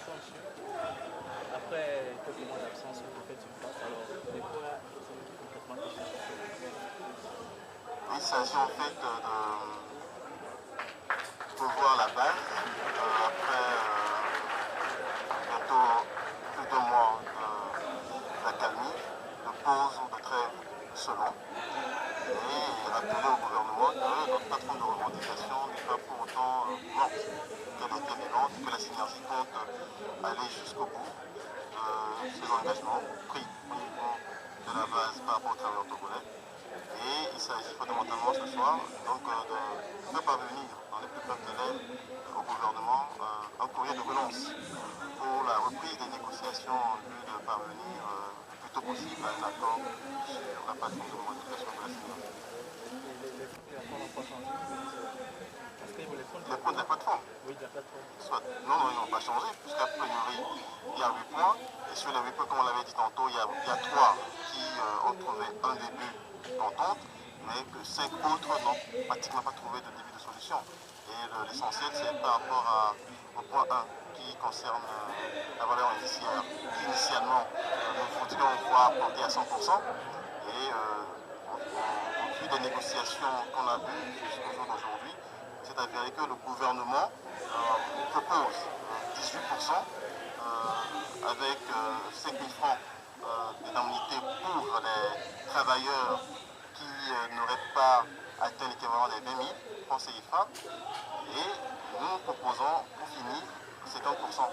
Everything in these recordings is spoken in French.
question, monsieur. Après quelques mois d'absence, vous faites une place. Alors, de quoi concrètement question? Il s'agit en fait de revoir la base après bientôt plus de mois d'accalmie, de pause ou de trêve selon, et rappeler au gouvernement que notre patron de revendication n'est pas pour autant morte, qu'elle est vivante et que la synergie compte aller jusqu'au bout de ses engagements pris au niveau de la base par rapport aux travailleurs togolais. Et il s'agit fondamentalement ce soir donc de faire parvenir dans les plus brefs délais au gouvernement un courrier de relance pour la reprise des négociations en vue de parvenir le plus tôt possible à un accord sur la plateforme de revendication de la synergie. Les points de la plateforme? Oui, de la plateforme. Soit, non, ils n'ont pas changé, puisqu'a priori, il y a 8 points, et sur les 8 points, comme on l'avait dit tantôt, il y a 3 qui ont trouvé un début d'entente, mais que 5 autres n'ont pratiquement pas trouvé de début de solution. Et l'essentiel, c'est par rapport au point 1, qui concerne la valeur indiciaire, qui initialement, nous voulions voir porter à 100%, et au vu des négociations qu'on a vues jusqu'au jour d'aujourd'hui, c'est avéré que le gouvernement propose 18% avec 5 000 francs d'indemnité pour les travailleurs qui n'auraient pas atteint l'équivalent des 20 000 francs CFA. Et nous proposons pour finir 50%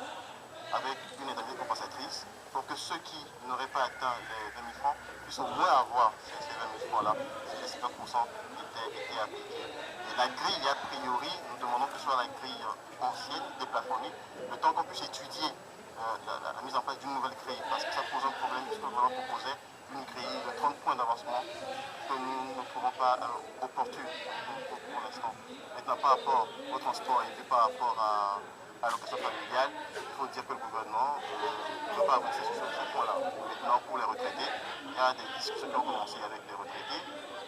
avec une indemnité compensatrice pour que ceux qui n'auraient pas atteint les 20 000 francs puissent au moins avoir ces 20 000 francs-là si les 50% étaient appliqués. Et la grille, a priori, nous demandons que ce soit la grille ancienne, déplafonnée, le temps qu'on puisse étudier la mise en place d'une nouvelle grille, parce que ça pose un problème puisque le gouvernement proposait une grille de 30 points d'avancement que nous ne trouvons pas opportune pour l'instant. Maintenant, par rapport au transport et puis par rapport à l'allocation familiale, il faut dire que le gouvernement ne veut pas avancer sur ce point-là. Maintenant, pour les retraités, il y a des discussions qui ont commencé avec les retraités,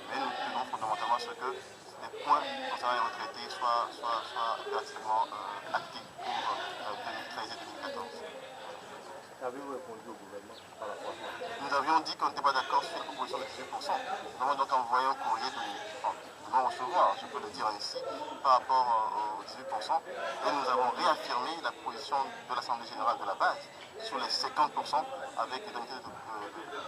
mais nous tenons fondamentalement à ce que les points concernant les retraités soient relativement actés pour 2013 et 2014. Avez-vous répondu au gouvernement par rapport à ça? Nous avions dit qu'on n'était pas d'accord sur la proposition de 18%. Nous avons donc envoyé un courrier de non-recevoir, je peux le dire ici, par rapport aux 18%. Et nous avons réaffirmé la position de l'Assemblée générale de la base sur les 50% avec les indemnités de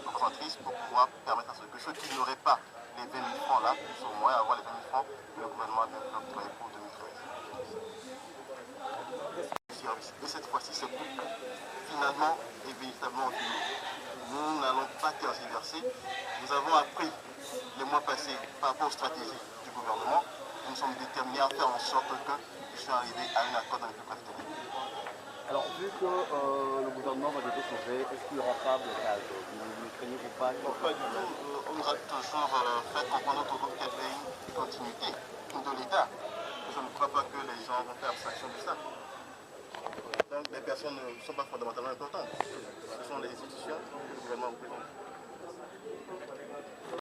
représentatrices pour pouvoir permettre à ceux qui n'auraient pas les 20 000 francs là, puissent au moins avoir les 20 000 francs que le gouvernement a octroyé pour 2013. Et cette fois-ci, c'est finalement et véritablement fini. Nous n'allons pas tergiverser. Nous avons appris les mois passés par rapport aux stratégies du gouvernement. Nous sommes déterminés à faire en sorte que nous puissions arriver à un accord dans les plus brefs délais. Alors, vu que le gouvernement va bientôt sauver, est-ce qu'il n'y aura pas blocage? Vous ne craignez pas? Pas du tout. On nous a toujours fait comprendre notre groupe qu'il y avait une continuité de l'État. Je ne crois pas que les gens vont faire abstraction de ça. Donc les personnes ne sont pas fondamentalement importantes. Ce sont les institutions que le gouvernement représente.